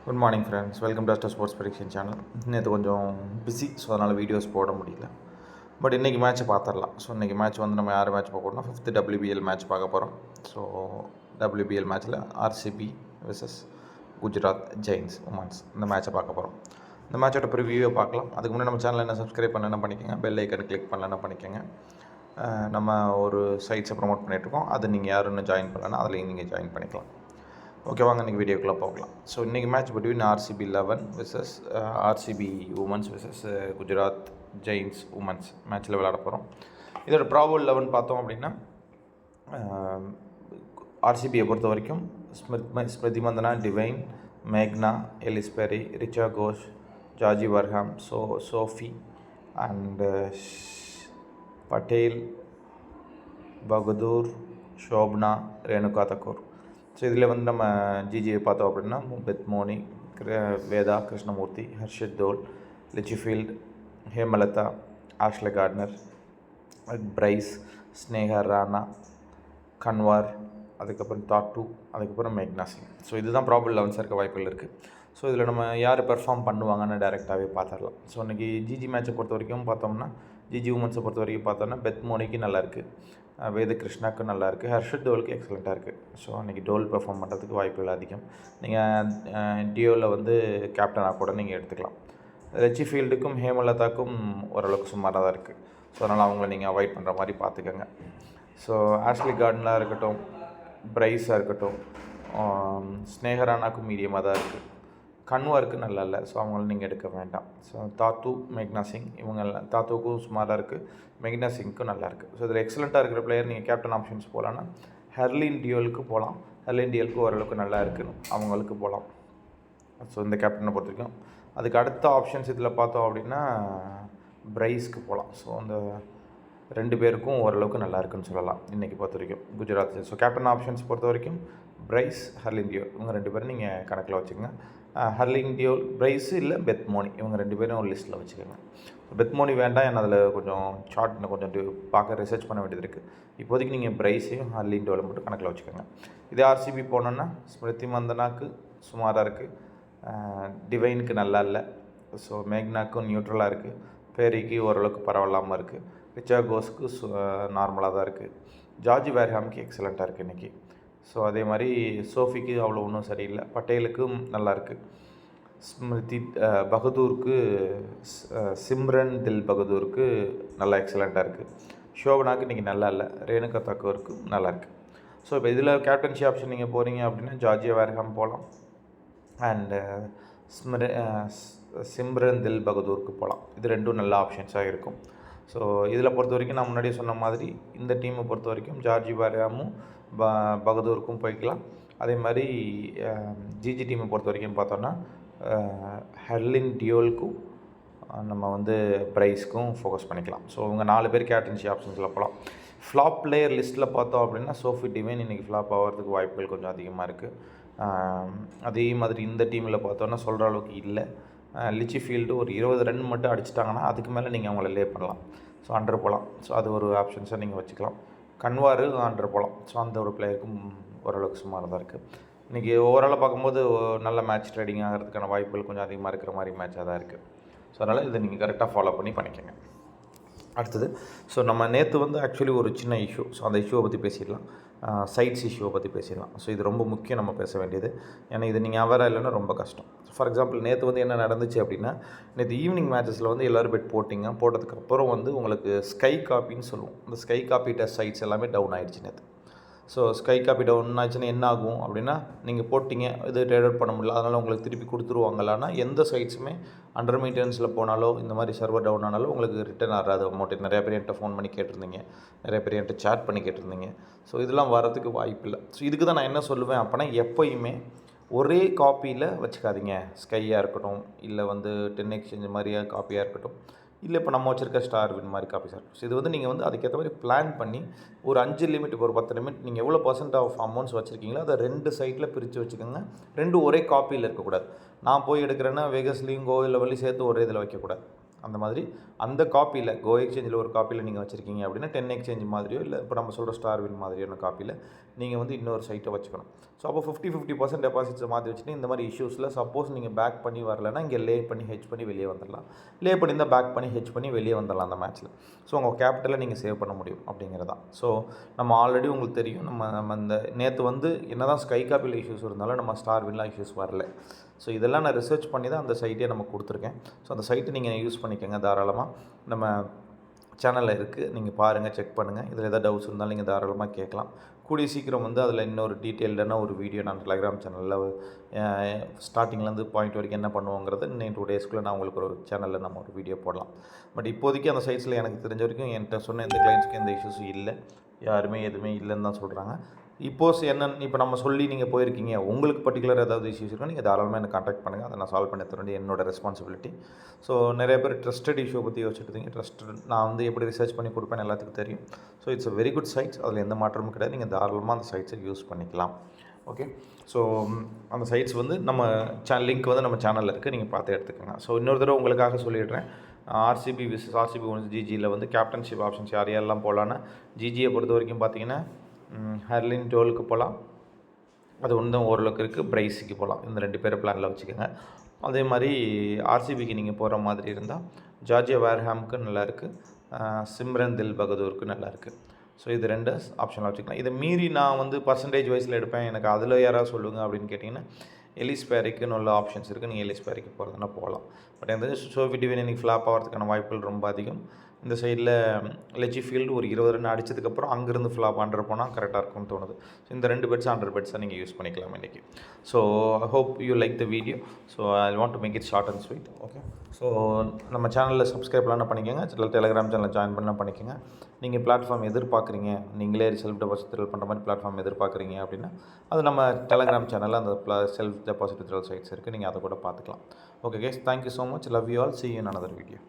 Good morning friends, welcome to Aster sports prediction channel. நேற்று கொஞ்சம் busy, so அதனால் videos போட முடியல. பட் இன்றைக்கி மேட்ச்சை பார்த்துடலாம். ஸோ இன்றைக்கி மேட்ச் வந்து நம்ம யார் மேட்ச் பார்க்கணும்னா 5th WBL மேட்ச் பார்க்க போகிறோம். ஸோ WBL மேட்ச்சில் RCB versus Gujarat Giants women's இந்த மேட்ச்சை பார்க்க போகிறோம். இந்த மேட்சோட ப்ரிவியூவை பார்க்கலாம். அதுக்கு முன்னாடி நம்ம சேனலில் என்ன சப்ஸ்கிரைப் பண்ணலன்னா பண்ணிக்கோங்க, பெல் ஐக்கன் கிளிக் பண்ணலன்னா பண்ணிக்கோங்க. நம்ம ஒரு சைட்ஸை ப்ரொமோட் பண்ணிகிட்ருக்கோம், அது நீங்கள் யாரும் இன்னும் ஜாயின் பண்ணலன்னா அதில் நீங்கள் ஜாயின் பண்ணிக்கலாம். ஓகே, வாங்க இன்றைக்கி வீடியோக்குள்ளே போகலாம். ஸோ இன்றைக்கி match between RCB 11 versus RCB women's versus Gujarat Giants women's மேட்ச்சில் விளையாட போகிறோம். இதோட ப்ராபபிள் 11 பார்த்தோம் அப்படின்னா RCBயை பொறுத்த வரைக்கும் ஸ்மிருதி மந்தனா, டிவைன், மேக்னா, Ellyse Perry, Richa Ghosh, Georgia Wareham, Sophie and Patel, Bahadur, Shobana, Renuka Thakur. So இதில் வந்து நம்ம ஜிஜியை பார்த்தோம் அப்படின்னா பெத் Moni, Veda Krishnamurthy, Harshit Deol, Litchfield, Hemalatha, Ashleigh Gardner, Price, Sneha Rana, Kanwar, அதுக்கப்புறம் தாட்டு, அதுக்கப்புறம் மேக்னா சிங். ஸோ இதுதான் ப்ராபபிள் 11 இருக்க வாய்ப்புகள் இருக்குது. ஸோ இதில் நம்ம யார் பெர்ஃபார்ம் பண்ணுவாங்கன்னு டேரெக்டாகவே பார்த்துடலாம். ஸோ இன்றைக்கி ஜிஜி மேட்சை பொறுத்த வரைக்கும் பார்த்தோம்னா, ஜிஜி உமன்ஸை பொறுத்த வரைக்கும் பார்த்தோம்னா பெத் மோனிக்கு நல்லாயிருக்கு, வேத கிருஷ்ணாவுக்கு நல்லாயிருக்கு, ஹர்ஷத் டோலுக்கு எக்ஸலண்ட்டாக இருக்குது. ஸோ அன்றைக்கி டோல் பெர்ஃபார்ம் பண்ணுறதுக்கு வாய்ப்புகள் அதிகம். நீங்கள் டியோவில் வந்து கேப்டனாக கூட நீங்கள் எடுத்துக்கலாம். ரெச்சி ஃபீல்டுக்கும் ஹேமலதாக்கும் ஓரளவுக்கு சுமாராக தான் இருக்குது. ஸோ அதனால் அவங்கள நீங்கள் அவாய்ட் பண்ணுற மாதிரி பார்த்துக்கோங்க. ஸோ ஆஷ்லி கார்டனாக இருக்கட்டும், பிரைஸாக இருக்கட்டும், ஸ்னேகரானாக்கும் மீடியமாக தான் இருக்குது. கன்வாருக்கு நல்லா இல்லை, ஸோ அவங்கள நீங்கள் எடுக்க வேண்டாம். ஸோ தாத்து, மேக்னா சிங், இவங்கெல்லாம் தாத்துவுக்கும் சுமாராக இருக்குது, மேக்னா சிங்க்கும் நல்லாயிருக்கு. ஸோ இதில் எக்ஸலண்ட்டாக இருக்கிற பிளேயர் நீங்கள் கேப்டன் ஆப்ஷன்ஸ் போகலான்னா ஹெர்லின் டியோலுக்கு போகலாம். ஹெர்லின் டியோலுக்கு ஓரளவுக்கு நல்லா இருக்குன்னு அவங்களுக்கு போகலாம். ஸோ இந்த கேப்டனை பொறுத்த வரைக்கும் அதுக்கு அடுத்த ஆப்ஷன்ஸ் இதில் பார்த்தோம் அப்படின்னா பிரைஸ்க்கு போகலாம். ஸோ அந்த 2 பேருக்கும் ஓரளவுக்கு நல்லா இருக்குன்னு சொல்லலாம் இன்றைக்கி பொறுத்த வரைக்கும் குஜராத். ஸோ கேப்டன் ஆப்ஷன்ஸ் பொறுத்த வரைக்கும் பிரைஸ், ஹர்லின் டியோல், இவங்க 2 பேரும் நீங்கள் கணக்கில் வச்சுக்கோங்க. ஹர்லின் டியோல், பிரைஸ் இல்லை பெத் மோனி, இவங்க 2 பேரும் ஒரு லிஸ்ட்டில் வச்சுக்கோங்க. பெத் மோனி வேண்டாம், ஏன்னா அதில் கொஞ்சம் ஷார்ட் கொஞ்சம் பார்க்க ரிசர்ச் பண்ண வேண்டியது இருக்குது. இப்போதைக்கு நீங்கள் பிரைஸையும் ஹர்லின் டியோலை மட்டும் கணக்கில் வச்சுக்கோங்க. இதே RCB போனோன்னா ஸ்மிருதி மந்தனாக்கு சுமாராக இருக்குது, டிவைனுக்கு நல்லா இல்லை, ஸோ மேக்னாக்கும் நியூட்ரலாக இருக்குது, பேரிக்கு ஓரளவுக்கு பரவாயில்லாமல் இருக்குது, ரிச்சா கோஸ்க்கு நார்மலாக தான் இருக்குது, ஜார்ஜி வேர்ஹாமுக்கு எக்ஸலண்ட்டாக இருக்குது இன்றைக்கி. ஸோ அதே மாதிரி சோஃபிக்கு அவ்வளோ ஒன்றும் சரியில்லை, பட்டேலுக்கும் நல்லாயிருக்கு, ஸ்மிருதி பகதூருக்கு, சிம்ரன் தில் பகதூருக்கு நல்லா எக்ஸலண்ட்டாக இருக்குது, ஷோபனாக்கு இன்றைக்கி நல்லா இல்லை, ரேணுகா தக்கூருக்கு நல்லாயிருக்கு. ஸோ இப்போ இதில் கேப்டன்ஷி ஆப்ஷன் நீங்கள் போகிறீங்க அப்படின்னா ஜார்ஜியா வேர்ஹாம் போகலாம், அண்டு சிம்ரன் தில் பகதூருக்கு போகலாம். இது 2 நல்ல ஆப்ஷன்ஸாக இருக்கும். ஸோ இதில் பொறுத்த வரைக்கும் நான் முன்னாடியே சொன்ன மாதிரி இந்த டீமை பொறுத்த வரைக்கும் ஜார்ஜி வேர்ஹாமும் பகதூருக்கும் போய்க்கலாம். அதே மாதிரி ஜிஜி டீமை பொறுத்த வரைக்கும் பார்த்தோன்னா ஹெர்லின் டியோலுக்கும் நம்ம வந்து பிரைஸ்க்கும் ஃபோக்கஸ் பண்ணிக்கலாம். ஸோ இவங்க 4 பேர் கேப்டன்சி ஆப்ஷன்ஸில் போகலாம். ஃப்ளாப் பிளேயர் லிஸ்ட்டில் பார்த்தோம் அப்படின்னா சோஃபி டிவைன் இன்றைக்கி ஃப்ளாப் ஆகிறதுக்கு வாய்ப்புகள் கொஞ்சம் அதிகமாக இருக்குது. அதே மாதிரி இந்த டீமில் பார்த்தோன்னா சொல்கிற அளவுக்கு இல்லை. லிச்சி ஃபீல்டு ஒரு 20 ரன் மட்டும் அடிச்சிட்டாங்கன்னா அதுக்கு மேலே நீங்கள் அவங்கள லே பண்ணலாம். ஸோ அண்டர் போகலாம். ஸோ அது ஒரு ஆப்ஷன்ஸாக நீங்கள் வச்சுக்கலாம். கன்வாரு அண்டர் போகலாம். ஸோ அந்த ஒரு பிளேயருக்கும் ஓரளவுக்கு சுமாராக தான் இருக்குது. இன்றைக்கி ஓவராலாக பார்க்கும்போது நல்ல மேட்ச் ட்ரேடிங் ஆகிறதுக்கான வாய்ப்புகள் கொஞ்சம் அதிகமாக இருக்கிற மாதிரி மேட்சாக தான் இருக்குது. ஸோ அதனால் இதை நீங்கள் கரெக்டாக ஃபாலோ பண்ணிக்கோங்க. அடுத்தது, ஸோ நம்ம நேற்று வந்து ஆக்சுவலி ஒரு சின்ன இஷ்யூ, ஸோ அந்த இஷ்யூவை பற்றி பேசிடலாம். சைட்ஸ் இஷ்யூவை பற்றி பேசிடலாம். ஸோ இது ரொம்ப முக்கியம் நம்ம பேச வேண்டியது. ஏன்னா இது நீங்கள் அவராக இல்லைன்னா ரொம்ப கஷ்டம். ஃபார் எக்ஸாம்பிள் நேற்று வந்து என்ன நடந்துச்சு அப்படின்னா, நேற்று ஈவினிங் மேட்சஸில் வந்து எல்லோரும் பெட் போட்டிங்க. போட்டதுக்கப்புறம் வந்து உங்களுக்கு ஸ்கை காப்பின்னு சொல்லுவோம். இந்த ஸ்கை காப்பி டெஸ்ட் சைட்ஸ் எல்லாமே டவுன் ஆகிடுச்சு நேற்று. ஸோ ஸ்கை காப்பி டவுன் ஆச்சுன்னா என்ன ஆகும் அப்படின்னா, நீங்கள் போட்டிங்க, இது ட்ரேட் அவுட் பண்ண முடியல, அதனால் உங்களுக்கு திருப்பி கொடுத்துருவாங்களான்னா எந்த சைட்ஸுமே அண்டர் மெயின்டெனன்ஸில் போனாலோ இந்த மாதிரி சர்வர் டவுன் ஆனாலும் உங்களுக்கு ரிட்டர்ன் ஆகாது அமௌண்ட். நிறைய பேர் என்கிட்ட ஃபோன் பண்ணி கேட்டிருந்தீங்க, நிறைய பேர் என்கிட்ட சேட் பண்ணி கேட்டிருந்தீங்க. ஸோ இதெல்லாம் வரதுக்கு வாய்ப்பு இல்லை. ஸோ இதுக்கு தான் நான் என்ன சொல்லுவேன் அப்படின்னா, எப்போயுமே ஒரே காப்பியில் வச்சுக்காதீங்க. ஸ்கையாக இருக்கட்டும், இல்லை வந்து 10 எக்ஸ்சேஞ்ச் மாதிரியாக காப்பியாக இருக்கட்டும், இல்லை இப்போ நம்ம வச்சுருக்க ஸ்டார் வின் மாதிரி காப்பி சார். ஸோ இது வந்து நீங்கள் வந்து அதுக்கேற்ற மாதிரி பிளான் பண்ணி ஒரு 5 லிமிட், இப்போ ஒரு 10 லிமிட் நீங்கள் எவ்வளோ % ஆஃப் அமௌண்ட்ஸ் வச்சுருக்கீங்களோ அதை 2 சைட்டில் பிரித்து வச்சுக்கோங்க. 2 ஒரே காப்பியில் இருக்கக்கூடாது. நான் போய் எடுக்கிறேன்னா வேகஸ்லேயும் கோவிலில் வழி சேர்த்து ஒரே இதில் வைக்கக்கூடாது. அந்த மாதிரி அந்த காப்பியில் கோ எக்ஸ்சேஞ்சில் ஒரு காப்பியில் நீங்கள் வச்சுருக்கீங்க அப்படின்னா 10 எக்ஸ்சேஞ்ச் மாதிரியோ இல்லை இப்போ நம்ம சொல்கிற ஸ்டார்வின் மாதிரியான காப்பியில் நீங்கள் வந்து இன்னொரு சைட்டை வச்சுக்கணும். ஸோ அப்போ 50% டெபாசிட்ஸை மாற்றி வச்சுட்டு இந்த மாதிரி இஷ்யூஸில் சப்போஸ் நீங்கள் பேக் பண்ணி வரலைன்னா இங்கே லே பண்ணி ஹெச் பண்ணி வெளியே வந்துடலாம். லே பண்ணி தான் பேக் பண்ணி ஹெச் பண்ணி வெளியே வந்துடலாம் அந்த மேட்ச்சில். ஸோ உங்கள் கேபிட்டலை நீங்கள் சேவ் பண்ண முடியும் அப்படிங்கிறதான். ஸோ நம்ம ஆல்ரெடி உங்களுக்கு தெரியும் நம்ம இந்த நேற்று வந்து என்ன தான் ஸ்கை காப்பியில் இஷ்யூஸ் இருந்தாலும் நம்ம ஸ்டார்வின்லாம் இஷ்யூஸ் வரல. ஸோ இதெல்லாம் நான் ரிசர்ச் பண்ணி தான் அந்த சைட்டே நம்ம கொடுத்துருக்கேன். ஸோ அந்த சைட்டை நீங்கள் யூஸ் பண்ணிக்கோங்க தாராளமாக. நம்ம சேனலில் இருக்குது, நீங்கள் பாருங்கள், செக் பண்ணுங்கள். இதில் எதாவது டவுட்ஸ் இருந்தாலும் நீங்கள் தாராளமாக கேட்கலாம். கூடிய சீக்கிரம் வந்து அதில் இன்னொரு டீட்டெயில்டான ஒரு வீடியோ நான் டெலகிராம் சேனலில் ஸ்டார்டிங்லேருந்து பாயிண்ட் வரைக்கும் என்ன பண்ணுவோங்கிறத இன்னும் 2 டேஸ்க்குள்ளே நான் உங்களுக்கு ஒரு சேனலில் நம்ம ஒரு வீடியோ போடலாம். பட் இப்போதைக்கு அந்த சைட்ஸில் எனக்கு தெரிஞ்ச வரைக்கும் என்கிட்ட சொன்ன எந்த கிளைண்ட்ஸ்க்கு எந்த இஷ்யூஸும் இல்லை, யாருமே எதுவுமே இல்லைன்னு தான் சொல்கிறாங்க. என்னென்னு இப்போ நம்ம சொல்லி நீங்கள் போயிருக்கீங்க, உங்களுக்கு பர்டிகுலர் ஏதாவது இஷ்யூஸ் இருக்கோ நீங்கள் தாராளமாக எனக்கு கான்டாக்ட் பண்ணுங்கள். அதை நான் சால்வ் பண்ணி தர வேண்டிய என்னோடய ரெஸ்பான்சிபிலிட்டி. ஸோ நிறைய பேர் ட்ரஸ்டட் இஷ்யூ பற்றி யோசிச்சுட்டு ட்ரஸ்டட் நான் வந்து எப்படி ரிசர்ச் பண்ணி கொடுப்பேன்னு எல்லாத்துக்கும் தெரியும். So it's a very good sites, அதில் எந்த மாற்றமும் கிடையாது. நீங்கள் தாராளமாக அந்த சைட்ஸை யூஸ் பண்ணிக்கலாம். ஓகே, ஸோ அந்த சைட்ஸ் வந்து நம்ம லிங்க் வந்து நம்ம சேனலில் இருக்குது, நீங்கள் பார்த்து எடுத்துக்கோங்க. ஸோ இன்னொரு தடவை உங்களுக்காக சொல்லிடுறேன். ஆர்சிபி விசஸ் ஆர்சிபி ஒன்ஸ் ஜிஜியில் வந்து கேப்டன்ஷிப் ஆப்ஷன்ஸ் யார் யாரெல்லாம் போகலான்னு. ஜிஜியை பொறுத்த வரைக்கும் பார்த்தீங்கன்னா ஹர்லின் டோலுக்கு போகலாம், அது ஒன்று தான் ஓரளவுக்கு இருக்குது. பிரைஸுக்கு போகலாம், இந்த 2 பேரை பிளானில் வச்சுக்கோங்க. அதே மாதிரி ஆர்சிபிக்கு நீங்கள் போகிற மாதிரி இருந்தால் ஜார்ஜியா வேர்ஹாமுக்கு நல்லாயிருக்கு, சிம்ரன் தில் பகதூருக்கு நல்லாயிருக்கு. ஸோ இது 2 ஆப்ஷனில் வச்சுக்கலாம். இதை மீறி நான் வந்து பர்சன்டேஜ் வைஸில் எடுப்பேன், எனக்கு அதில் யாராவது சொல்லுங்கள் அப்படின்னு கேட்டிங்கன்னா எலிஸ் பேரிக்கு நல்ல ஆப்ஷன்ஸ் இருக்குது. நீங்கள் எலிஸ் பேரிக்கு போகிறதுனா போகலாம். பட் எந்த சோஃபி டிவைன் இன்றைக்கி ஃப்ளாப் ஆகிறதுக்கான வாய்ப்புகள் ரொம்ப அதிகம். இந்த சைடில் லெஜி ஃபீல்டு ஒரு 20 ரன் அடித்ததுக்கப்புறம் அங்கேருந்து ஃப்ளாப் அண்டர் போனால் கரெக்டாக இருக்கும்னு தோணுது. ஸோ இந்த 2 பெட்ஸ் 100 பெட்ஸாக நீங்கள் யூஸ் பண்ணிக்கலாம் இன்றைக்கி. So I hope you like the video. So I want to make it short and sweet. Okay, so நம்ம சேனலில் சப்ஸ்கிரைப்லாம் பண்ணிக்கோங்க, டெலிகிராம் சேனலில் ஜாயின் பண்ணலாம் பண்ணிக்கோங்க. நீங்கள் பிளாட்ஃபார்ம் எதிர்பார்க்குறீங்க, நீங்களே செல்ஃப் டெபாசிட் வித்ட்ரால் பண்ணுற மாதிரி பிளாட்ஃபார்ம் எதிர்பார்க்குறீங்க அப்படின்னா அது நம்ம டெலிகிராம் சேனலில் அந்த செல்ஃப் டெபாசிட் வித்ட்ரால் சைட்ஸ் இருக்குது, நீங்கள் அதை கூட பார்த்துக்கலாம். Okay guys, thank you so much, love you all, see you in another video.